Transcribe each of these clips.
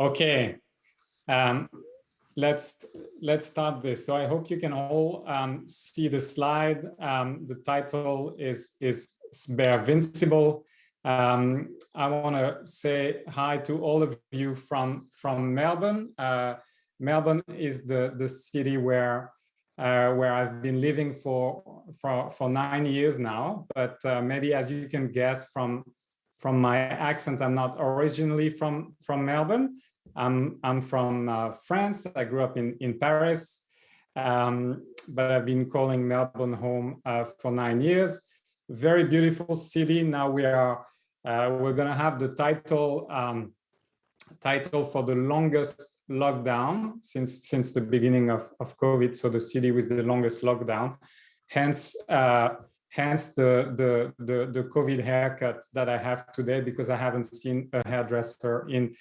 Okay, let's start this. So I hope you can all see the slide. The title is Sbervincible. I want to say hi to all of you from Melbourne. Melbourne is the city where I've been living for 9 years now. But maybe, as you can guess from my accent, I'm not originally from Melbourne. I'm from France. I grew up in Paris, but I've been calling Melbourne home for 9 years. Very beautiful city. Now we're going to have the title for the longest lockdown since the beginning of COVID. So the city with the longest lockdown. Hence the COVID haircut that I have today, because I haven't seen a hairdresser in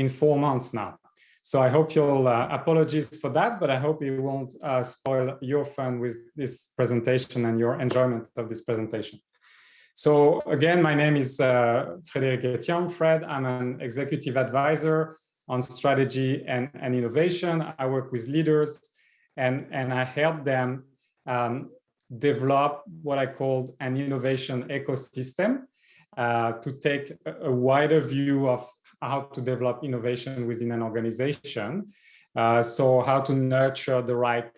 4 months now. So I hope you'll apologies for that, but I hope it won't spoil your fun with this presentation and your enjoyment of this presentation. So again, my name is Fred Etьемblь. I'm an executive advisor on strategy and innovation. I work with leaders and I help them develop what I call an innovation ecosystem to take a wider view of how to develop innovation within an organization. So how to nurture the right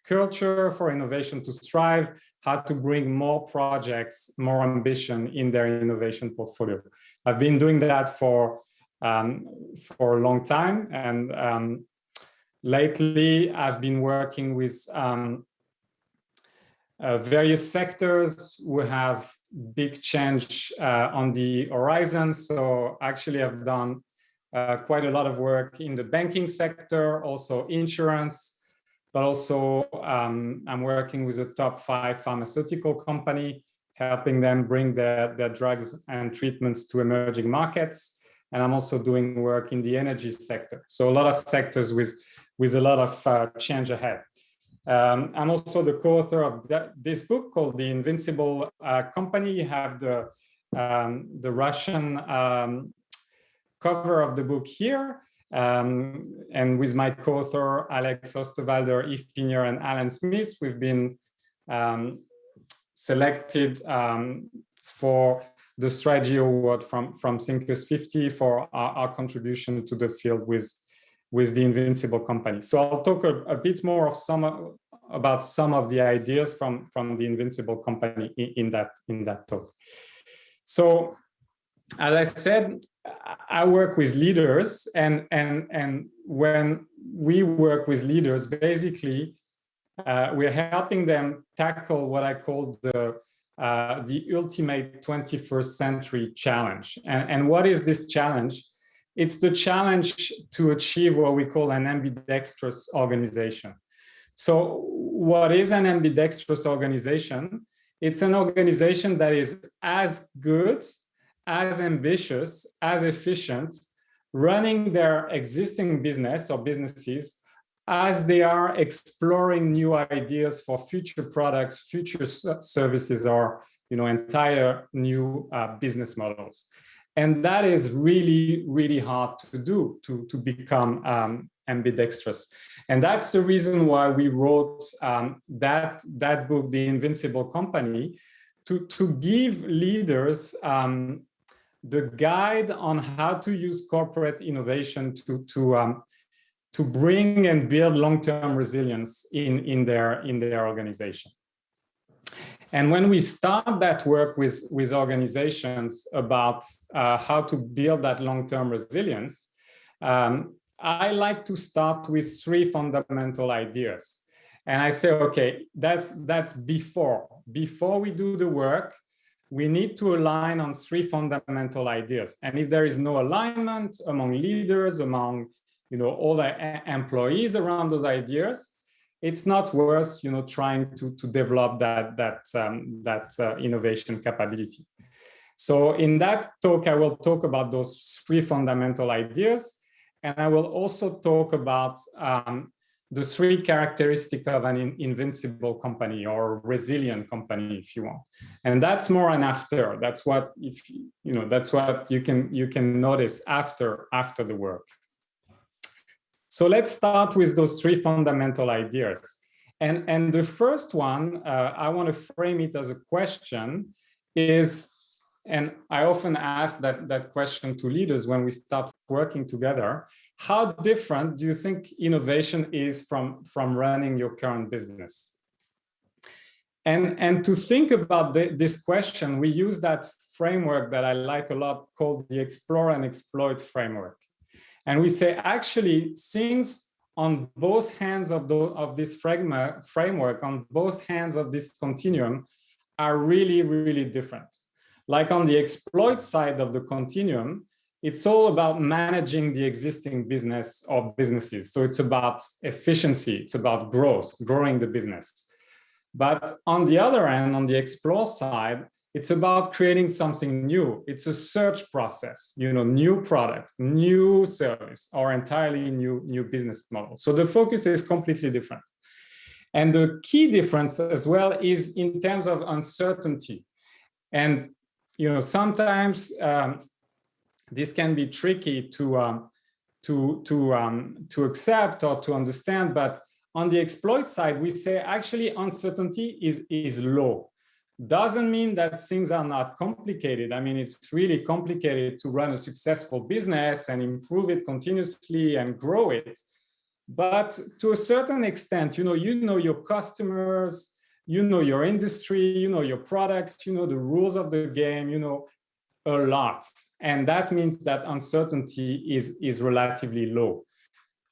culture for innovation to strive, how to bring more projects, more ambition in their innovation portfolio. I've been doing that for a long time, and lately I've been working with various sectors who have big change on the horizon. So actually I've done quite a lot of work in the banking sector, also insurance, but also I'm working with a top 5 pharmaceutical company, helping them bring their drugs and treatments to emerging markets. And I'm also doing work in the energy sector. So a lot of sectors with a lot of change ahead. I'm also the co-author of this book called The Invincible Company. You have the Russian cover of the book here. And with my co-author, Alex Osterwalder, Yves Pigneur, and Alan Smith, we've been selected for the Strategy Award from Thinkers 50 for our contribution to the field with the Invincible Company. So I'll talk a bit more about some of the ideas from the Invincible Company in that talk. So, as I said, I work with leaders, and when we work with leaders, basically we're helping them tackle what I call the ultimate 21st century challenge. And what is this challenge? It's the challenge to achieve what we call an ambidextrous organization. So what is an ambidextrous organization? It's an organization that is as good, as ambitious, as efficient, running their existing business or businesses as they are exploring new ideas for future products, future services, or entire new business models. And that is really, really hard to do, to become ambidextrous. And that's the reason why we wrote that book, The Invincible Company, to give leaders the guide on how to use corporate innovation to bring and build long-term resilience in their organization. And when we start that work with organizations about how to build that long-term resilience, I like to start with 3 fundamental ideas. And I say, okay, that's before we do the work, we need to align on 3 fundamental ideas. And if there is no alignment among leaders, among all the employees around those ideas, it's not worth trying to develop that innovation capability. So in that talk, I will talk about those 3 fundamental ideas, and I will also talk about the 3 characteristics of an invincible company or resilient company, if you want. And that's more an after. That's what that's what you can notice after the work. So let's start with those three fundamental ideas. And the first one, I want to frame it as a question, is, and I often ask that question to leaders when we start working together, how different do you think innovation is from running your current business? And to think about this question, we use that framework that I like a lot called the explore and exploit framework. And we say, actually, things on both hands of this framework, on both hands of this continuum, are really, really different. Like on the exploit side of the continuum, it's all about managing the existing business or businesses. So it's about efficiency, it's about growth, growing the business. But on the other end, on the explore side, it's about creating something new. It's a search process, new product, new service, or entirely new business model. So the focus is completely different. And the key difference as well is in terms of uncertainty. And sometimes this can be tricky to accept or to understand. But on the exploit side, we say actually uncertainty is low. Doesn't mean that things are not complicated. I mean, it's really complicated to run a successful business and improve it continuously and grow it. But to a certain extent, you know your customers, your industry, your products, the rules of the game, a lot. And that means that uncertainty is relatively low.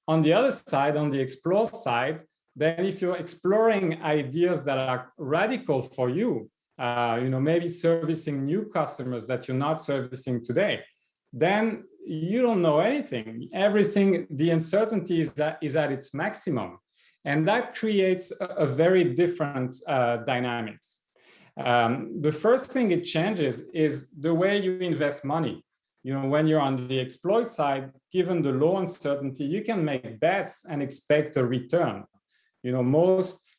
On the other side, on the explore side, then if you're exploring ideas that are radical for you, maybe servicing new customers that you're not servicing today, then you don't know anything. Everything, the uncertainty is at its maximum. And that creates a very different dynamics. The first thing it changes is the way you invest money. When you're on the exploit side, given the low uncertainty, you can make bets and expect a return. Most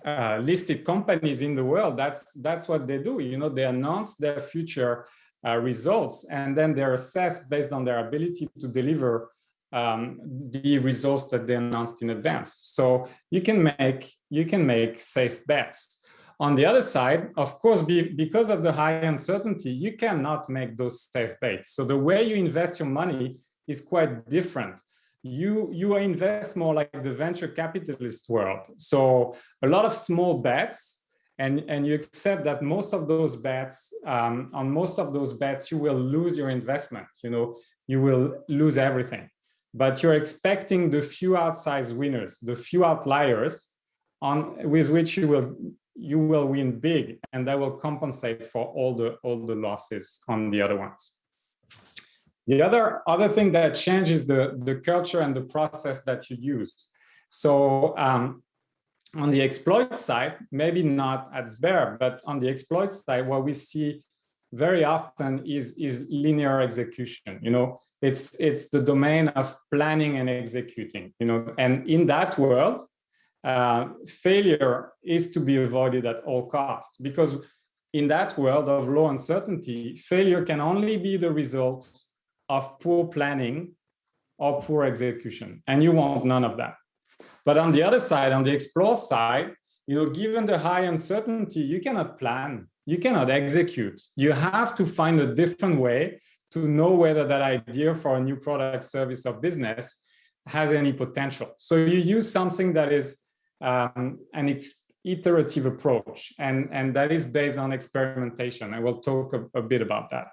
listed companies in the world, that's what they do. They announce their future results, and then they're assessed based on their ability to deliver the results that they announced in advance. So you can make safe bets. On the other side, of course, because of the high uncertainty, you cannot make those safe bets. So the way you invest your money is quite different. You invest more like the venture capitalist world. So a lot of small bets, and you accept that most of those bets, on most of those bets, you will lose your investment. You will lose everything. But you're expecting the few outsized winners, the few outliers, with which you will win big, and that will compensate for all the losses on the other ones. The other thing that changes the culture and the process that you use. So on the exploit side, maybe not at Sbere, but on the exploit side, what we see very often is linear execution. It's the domain of planning and executing. And in that world, failure is to be avoided at all costs, because in that world of low uncertainty, failure can only be the result of poor planning or poor execution, and you want none of that. But on the other side, on the explore side, given the high uncertainty, you cannot plan, you cannot execute. You have to find a different way to know whether that idea for a new product, service, or business has any potential. So you use something that is an iterative approach, and that is based on experimentation. And we'll talk a bit about that.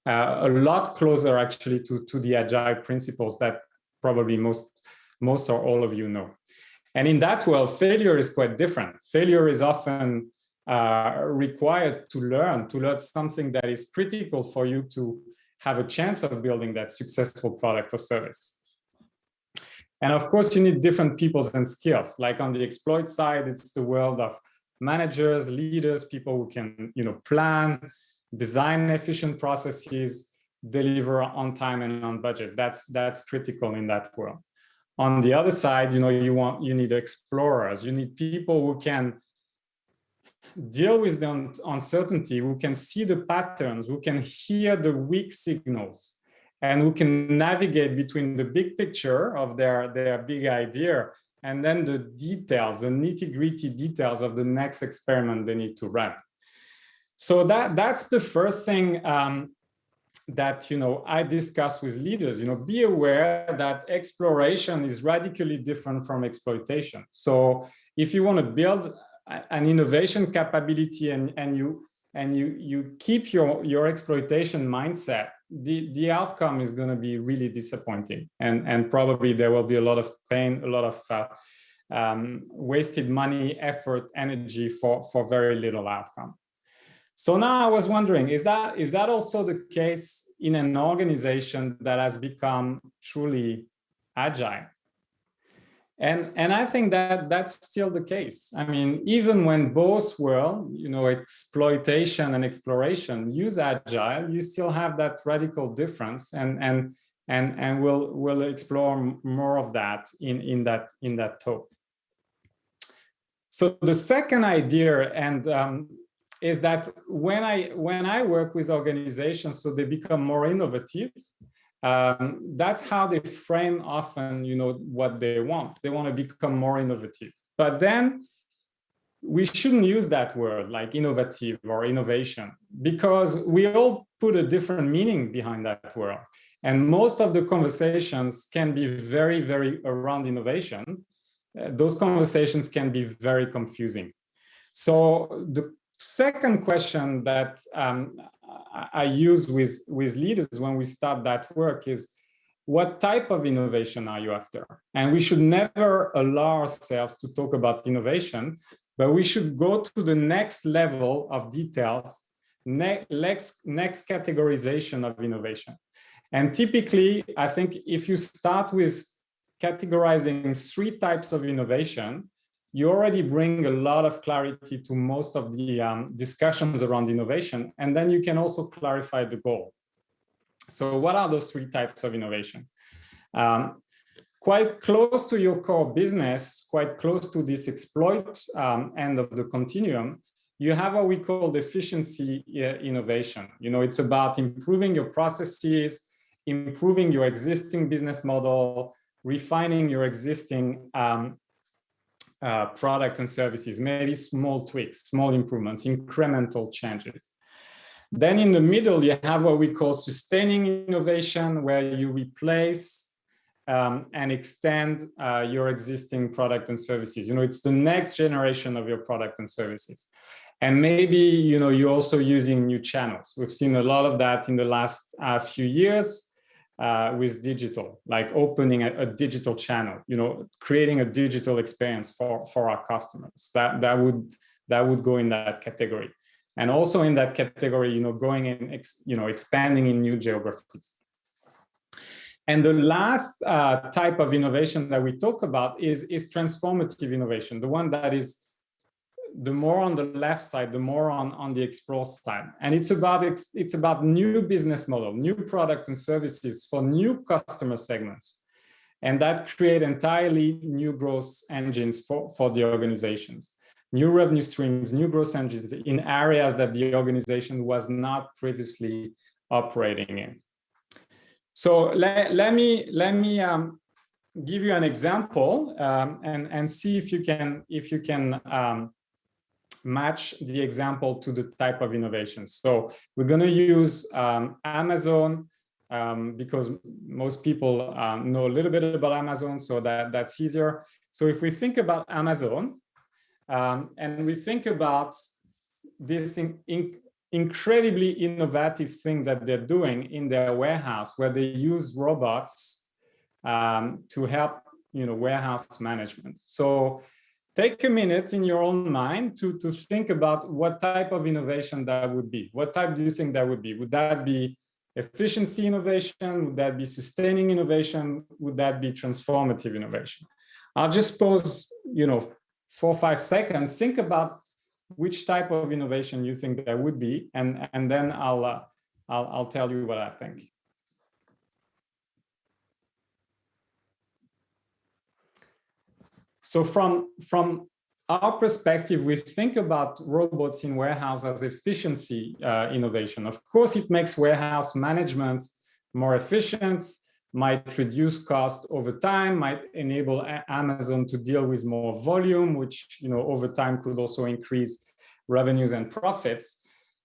A lot closer actually to the Agile principles that probably most or all of you know. And in that world, failure is quite different. Failure is often required to learn something that is critical for you to have a chance of building that successful product or service. And of course, you need different people and skills. Like on the exploit side, it's the world of managers, leaders, people who can plan, design efficient processes, deliver on time and on budget. That's critical in that world. On the other side, you need explorers. You need people who can deal with the uncertainty, who can see the patterns, who can hear the weak signals, and who can navigate between the big picture of their big idea and then the details, the nitty-gritty details of the next experiment they need to run. So that's the first thing that I discuss with leaders. Be aware that exploration is radically different from exploitation. So if you want to build an innovation capability and you keep your exploitation mindset, the outcome is going to be really disappointing, and probably there will be a lot of pain, a lot of wasted money, effort, energy for very little outcome. So now I was wondering, is that also the case in an organization that has become truly agile? And I think that that's still the case. I mean, even when both worlds, exploitation and exploration, use agile, you still have that radical difference, and we'll explore more of that in that talk. So the second idea, and is that when I work with organizations so they become more innovative, that's how they frame often, what they want. They want to become more innovative. But then we shouldn't use that word like innovative or innovation, because we all put a different meaning behind that word. And most of the conversations can be very, very around innovation. Those conversations can be very confusing. So the second question that I use with leaders when we start that work is, what type of innovation are you after? And we should never allow ourselves to talk about innovation, but we should go to the next level of details, next categorization of innovation. And typically, I think if you start with categorizing 3 types of innovation, you already bring a lot of clarity to most of the discussions around innovation, and then you can also clarify the goal. So what are those 3 types of innovation? Quite close to your core business, quite close to this exploit end of the continuum, you have what we call efficiency innovation. It's about improving your processes, improving your existing business model, refining your existing products and services, maybe small tweaks, small improvements, incremental changes. Then in the middle, you have what we call sustaining innovation, where you replace and extend your existing product and services. It's the next generation of your product and services. And maybe, you're also using new channels. We've seen a lot of that in the last few years. With digital, like opening a digital channel, creating a digital experience for our customers. That would go in that category. And also in that category, going in, expanding in new geographies. And the last type of innovation that we talk about is transformative innovation, the one that is the more on the left side, the more on the explore side. And it's about new business model, new products and services for new customer segments. And that create entirely new growth engines for the organizations, new revenue streams, new growth engines in areas that the organization was not previously operating in. So let me give you an example and see if you can match the example to the type of innovation. So we're going to use Amazon because most people know a little bit about Amazon, so that's easier. So if we think about Amazon and we think about this incredibly innovative thing that they're doing in their warehouse, where they use robots to help warehouse management. So take a minute in your own mind to think about what type of innovation that would be. What type do you think that would be? Would that be efficiency innovation? Would that be sustaining innovation? Would that be transformative innovation? I'll just pause, 4 or 5 seconds. Think about which type of innovation you think that would be, and then I'll tell you what I think. So from our perspective, we think about robots in warehouse as efficiency innovation. Of course, it makes warehouse management more efficient, might reduce cost over time, might enable Amazon to deal with more volume, which over time could also increase revenues and profits.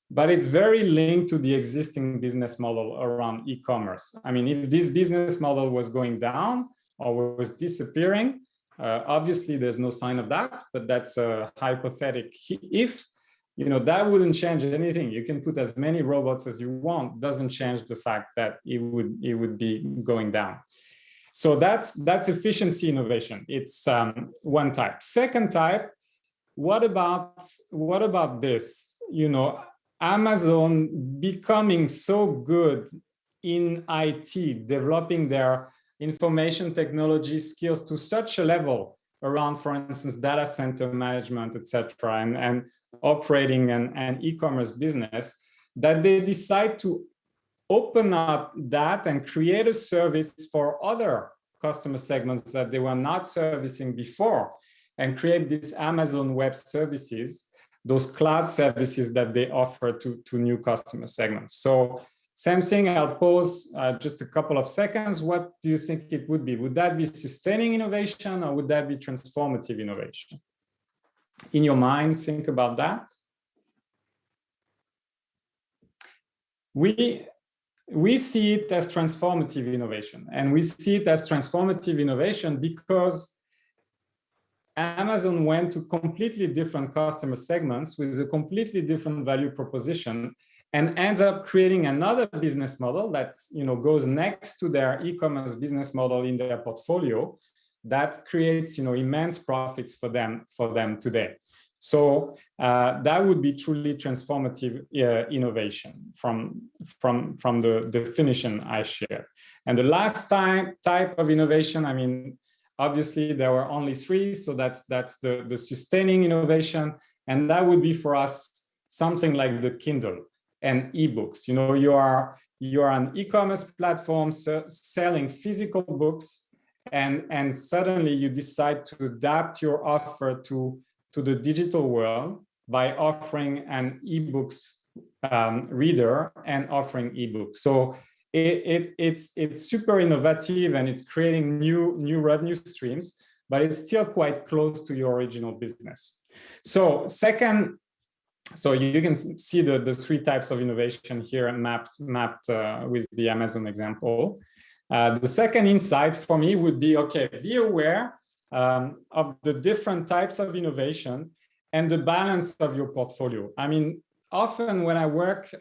But it's very linked to the existing business model around e-commerce. I mean, if this business model was going down or was disappearing, obviously there's no sign of that, but that's a hypothetical if. That wouldn't change anything. You can put as many robots as you want. Doesn't change the fact that it would be going down. So that's efficiency innovation. It's one type. Second type. What about this? Amazon becoming so good in IT, developing their information technology skills to such a level around, for instance, data center management, etc., and operating an e-commerce business, that they decide to open up that and create a service for other customer segments that they were not servicing before, and create these Amazon Web Services, those cloud services that they offer to new customer segments. So same thing, I'll pause just a couple of seconds. What do you think it would be? Would that be sustaining innovation, or would that be transformative innovation? In your mind, think about that. We see it as transformative innovation, and we see it as transformative innovation because Amazon went to completely different customer segments with a completely different value proposition, and ends up creating another business model that goes next to their e-commerce business model in their portfolio, that creates immense profits for them today. So that would be truly transformative innovation from the definition I shared. And the last type of innovation, I mean, obviously there were only three, so that's the sustaining innovation, and that would be for us something like the Kindle and ebooks. You are an e-commerce platform selling physical books, and suddenly you decide to adapt your offer to the digital world by offering an ebooks reader and offering ebooks. So it's super innovative, and it's creating new revenue streams, but it's still quite close to your original business. So so you can see the three types of innovation here mapped with the Amazon example. The second insight for me would be, okay, be aware of the different types of innovation and the balance of your portfolio. I mean, often when I work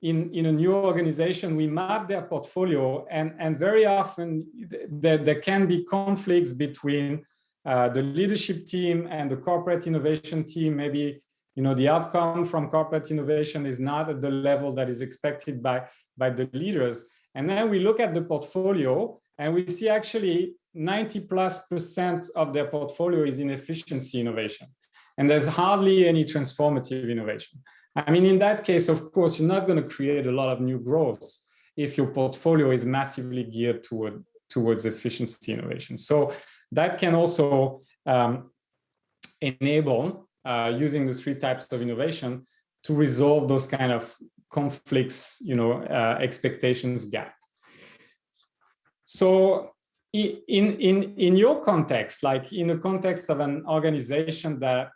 in a new organization, we map their portfolio, and very often there can be conflicts between the leadership team and the corporate innovation team. Maybe the outcome from corporate innovation is not at the level that is expected by the leaders. And then we look at the portfolio, and we see actually 90+% of their portfolio is in efficiency innovation. And there's hardly any transformative innovation. I mean, in that case, of course, you're not going to create a lot of new growth if your portfolio is massively geared towards efficiency innovation. So that can also enable, using the three types of innovation, to resolve those kind of conflicts, expectations gap. So in your context, like in the context of an organization that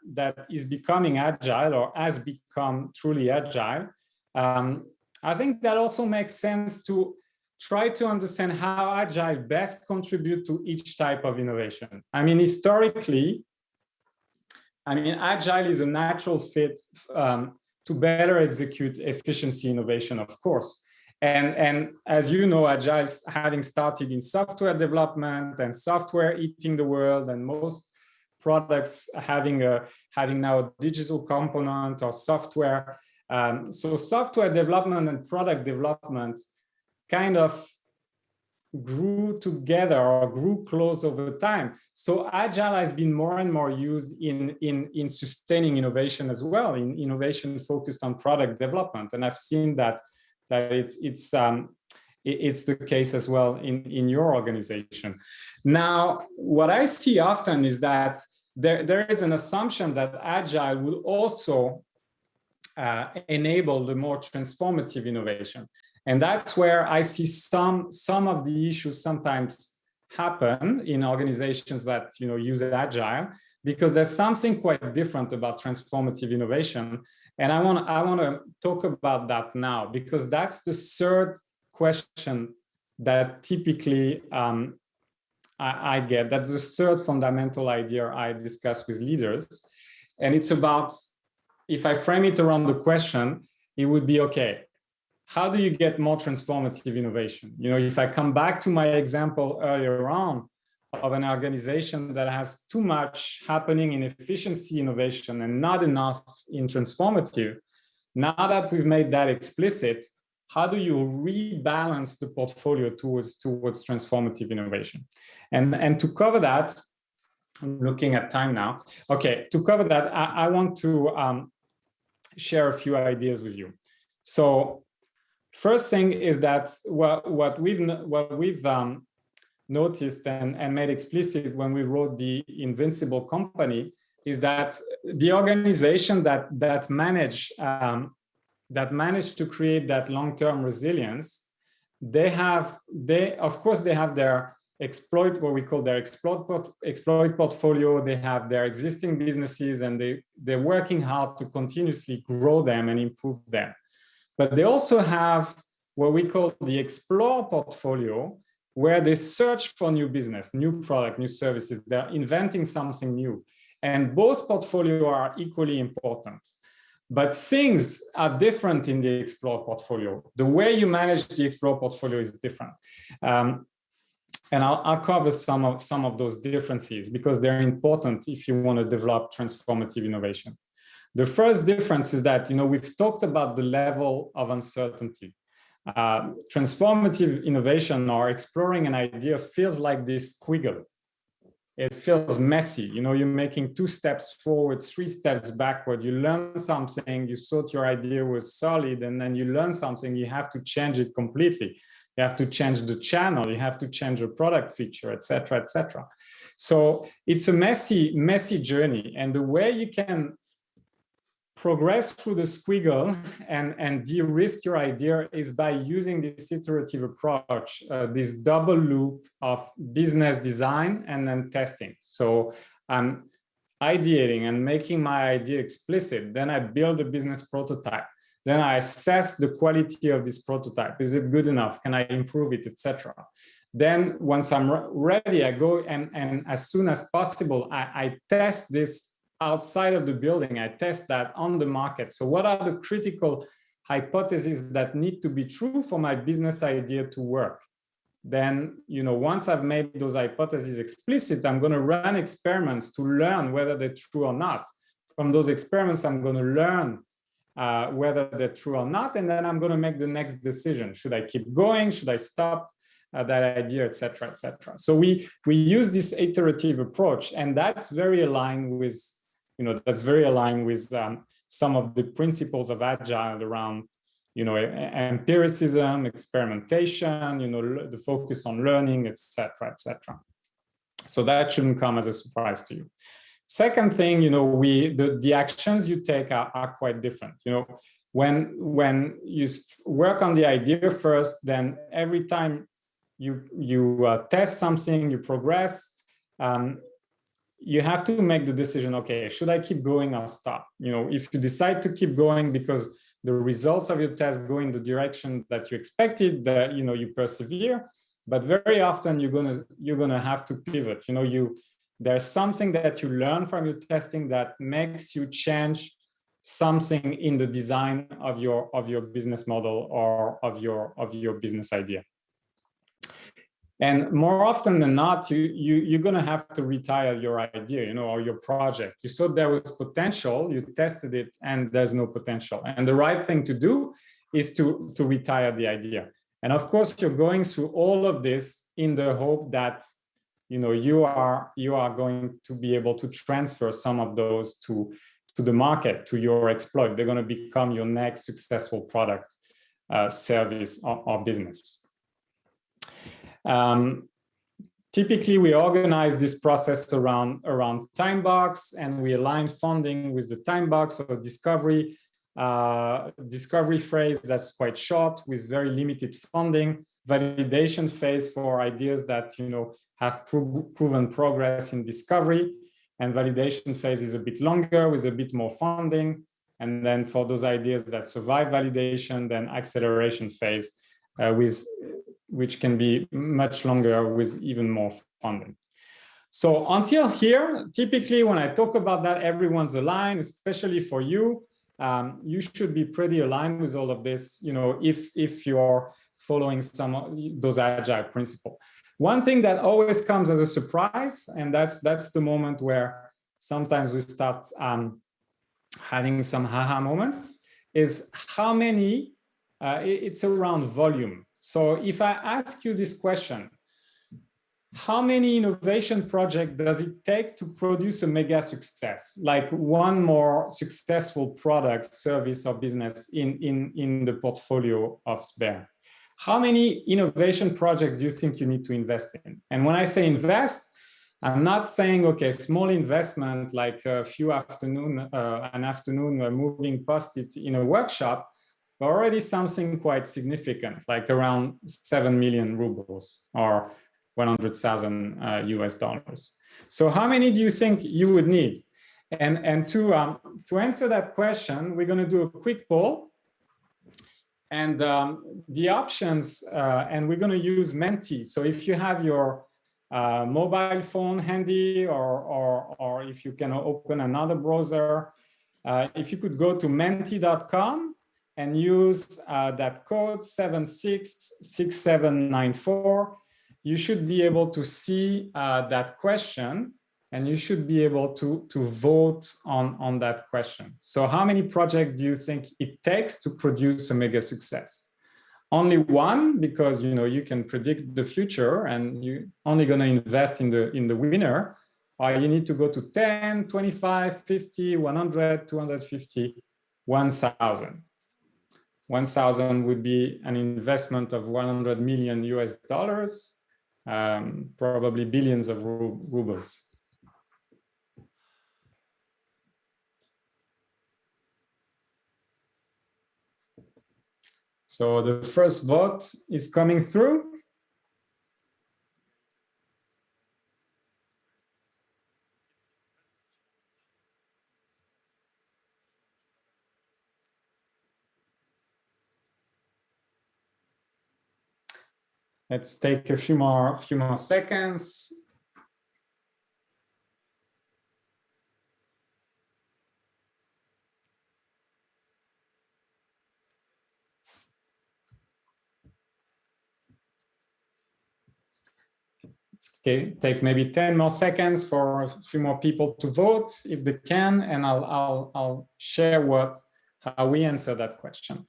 is becoming agile or has become truly agile, I think that also makes sense to try to understand how agile best contribute to each type of innovation. I mean, historically, agile is a natural fit to better execute efficiency innovation, of course. And as you know, Agile, having started in software development and software eating the world, and most products having now a digital component or software. So software development and product development kind of grew together or grew close over time. So Agile has been more and more used in sustaining innovation as well, in innovation focused on product development. And I've seen that it's the case as well in your organization. Now, what I see often is that there is an assumption that Agile will also enable the more transformative innovation. And that's where I see some of the issues sometimes happen in organizations that use Agile, because there's something quite different about transformative innovation. And I want to talk about that now, because that's the third question that typically I get. That's the third fundamental idea I discuss with leaders. And it's about, if I frame it around the question, it would be, okay, how do you get more transformative innovation? If I come back to my example earlier on of an organization that has too much happening in efficiency innovation and not enough in transformative, now that we've made that explicit, how do you rebalance the portfolio towards transformative innovation? And to cover that, I'm looking at time now. Okay, to cover that, I want to share a few ideas with you. So first thing is that what we've noticed and made explicit when we wrote the Invincible Company is that the organization that managed to create that long-term resilience, they have their exploit, what we call their exploit portfolio. They have their existing businesses, and they're working hard to continuously grow them and improve them. But they also have what we call the explore portfolio, where they search for new business, new product, new services. They're inventing something new. And both portfolios are equally important. But things are different in the explore portfolio. The way you manage the explore portfolio is different. And I'll cover some of those differences, because they're important if you want to develop transformative innovation. The first difference is that, we've talked about the level of uncertainty. Transformative innovation, or exploring an idea, feels like this squiggle. It feels messy. You're making 2 steps forward, 3 steps backward. You learn something, you thought your idea was solid, and then you learn something, you have to change it completely. You have to change the channel, you have to change a product feature, et cetera, et cetera. So it's a messy journey. And the way you can progress through the squiggle and de-risk your idea is by using this iterative approach, this double loop of business design and then testing. So I'm ideating and making my idea explicit. Then I build a business prototype. Then I assess the quality of this prototype. Is it good enough? Can I improve it, etc.? Then once I'm ready, I go and as soon as possible, I test this outside of the building. I test that on the market. So what are the critical hypotheses that need to be true for my business idea to work? Then, once I've made those hypotheses explicit, I'm going to run experiments to learn whether they're true or not. From those experiments, I'm going to learn whether they're true or not, and then I'm going to make the next decision. Should I keep going? Should I stop that idea, etc., etc.? So we use this iterative approach, and that's very aligned with some of the principles of Agile around, empiricism, experimentation, the focus on learning, etc., etc. So that shouldn't come as a surprise to you. Second thing, the actions you take are quite different. When you work on the idea first, then every time you test something, you progress, you have to make the decision, okay, should I keep going or stop? If you decide to keep going because the results of your test go in the direction that you expected, that you persevere. But very often you're gonna have to pivot. There's something that you learn from your testing that makes you change something in the design of your business model or of your business idea. And more often than not, you're going to have to retire your idea, or your project. You thought there was potential, you tested it, and there's no potential. And the right thing to do is to retire the idea. And of course, you're going through all of this in the hope that you are going to be able to transfer some of those to the market, to your exploit. They're going to become your next successful product, service, or business. Typically, we organize this process around time box, and we align funding with the time box of discovery. discovery phase that's quite short with very limited funding, validation phase for ideas that have proven progress in discovery, and validation phase is a bit longer with a bit more funding. And then for those ideas that survive validation, then acceleration phase, which can be much longer with even more funding. So until here, typically when I talk about that, everyone's aligned, especially for you. You should be pretty aligned with all of this, if you're following some of those agile principles. One thing that always comes as a surprise, and that's the moment where sometimes we start having some aha moments, is how many, it's around volume. So if I ask you this question, how many innovation projects does it take to produce a mega success, like one more successful product, service, or business in the portfolio of Sbere? How many innovation projects do you think you need to invest in? And when I say invest, I'm not saying, okay, small investment like a few an afternoon moving post-it in a workshop, but already something quite significant, like around 7 million rubles or 100,000 US dollars. So how many do you think you would need? And to answer that question, we're going to do a quick poll. And the options, and we're going to use Menti. So if you have your mobile phone handy, or if you can open another browser, if you could go to menti.com and use that code 766794, you should be able to see that question, and you should be able to vote on that question. So how many projects do you think it takes to produce a mega success? Only one, because you can predict the future and you're only going to invest in the winner, or you need to go to 10, 25, 50, 100, 250, 1,000. 1,000 would be an investment of 100 million US dollars, probably billions of rubles. So the first vote is coming through. Let's take a few more seconds. Okay, take maybe 10 more seconds for a few more people to vote if they can, and I'll share how we answer that question.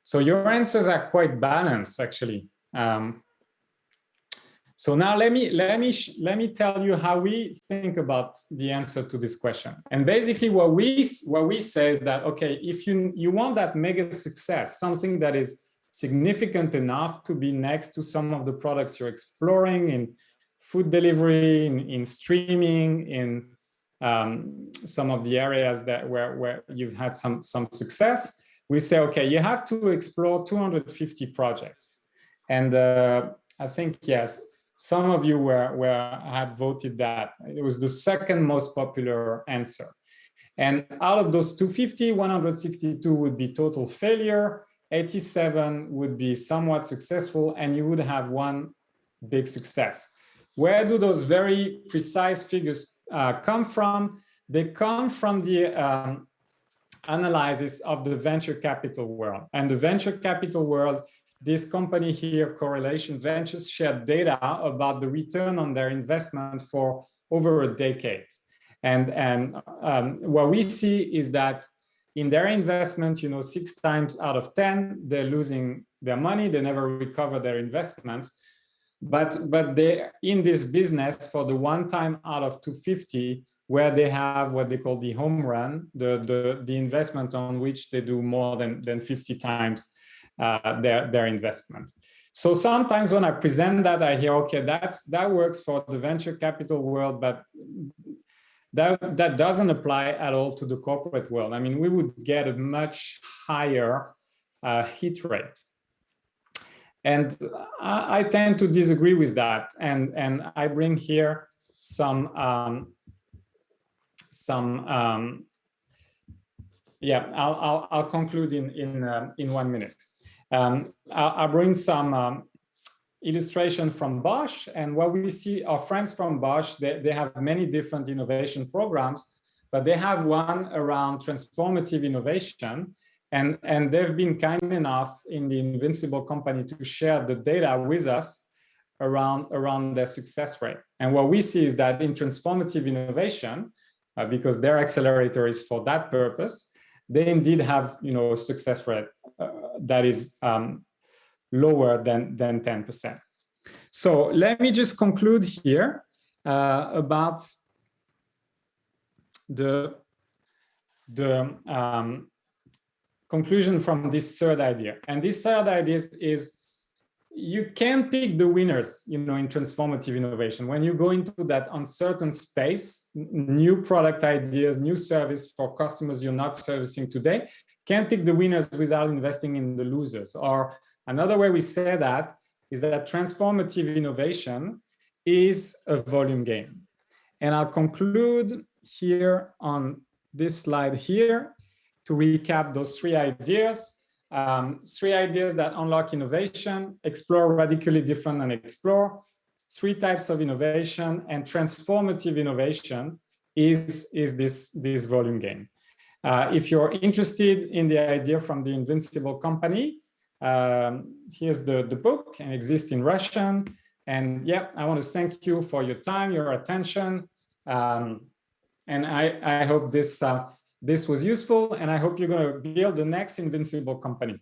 So your answers are quite balanced, actually. So now let me tell you how we think about the answer to this question. And basically, what we say is that, okay, if you want that mega success, something that is significant enough to be next to some of the products you're exploring in food delivery, in streaming, in some of the areas where you've had some success, we say, okay, you have to explore 250 projects. And I think, yes, some of you had voted that. It was the second most popular answer. And out of those 250, 162 would be total failure, 87 would be somewhat successful, and you would have one big success. Where do those very precise figures come from? They come from the analysis of the venture capital world. And the venture capital world, this company here, Correlation Ventures, shared data about the return on their investment for over a decade. And what we see is that in their investment, 6 times out of 10, they're losing their money. They never recover their investment. But they in this business for the 1 time out of 250, where they have what they call the home run, the investment on which they do more than 50 times their investment. So sometimes when I present that, I hear, okay, that works for the venture capital world, but that doesn't apply at all to the corporate world. I mean, we would get a much higher hit rate. And I tend to disagree with that. And I bring here some yeah, I'll conclude in 1 minute. I'll bring some illustration from Bosch, and what we see, our friends from Bosch, they have many different innovation programs, but they have one around transformative innovation, and they've been kind enough in the Invincible Company to share the data with us around their success rate. And what we see is that in transformative innovation, because their accelerator is for that purpose, they indeed have, you know, a success rate that is lower than 10%. So let me just conclude here about the conclusion from this third idea. And this third idea is you can pick the winners, you know, in transformative innovation. When you go into that uncertain space, new product ideas, new service for customers you're not servicing today, can pick the winners without investing in the losers. Or another way we say that is that transformative innovation is a volume game. And I'll conclude here on this slide here to recap those three ideas. Three ideas that unlock innovation: explore, radically different, and explore. Three types of innovation, and transformative innovation is this volume game. If you're interested in the idea from the Invincible Company, here's the book, and exists in Russian. And yeah, I want to thank you for your time, your attention. And I hope this was useful, and I hope you're going to build the next Invincible Company.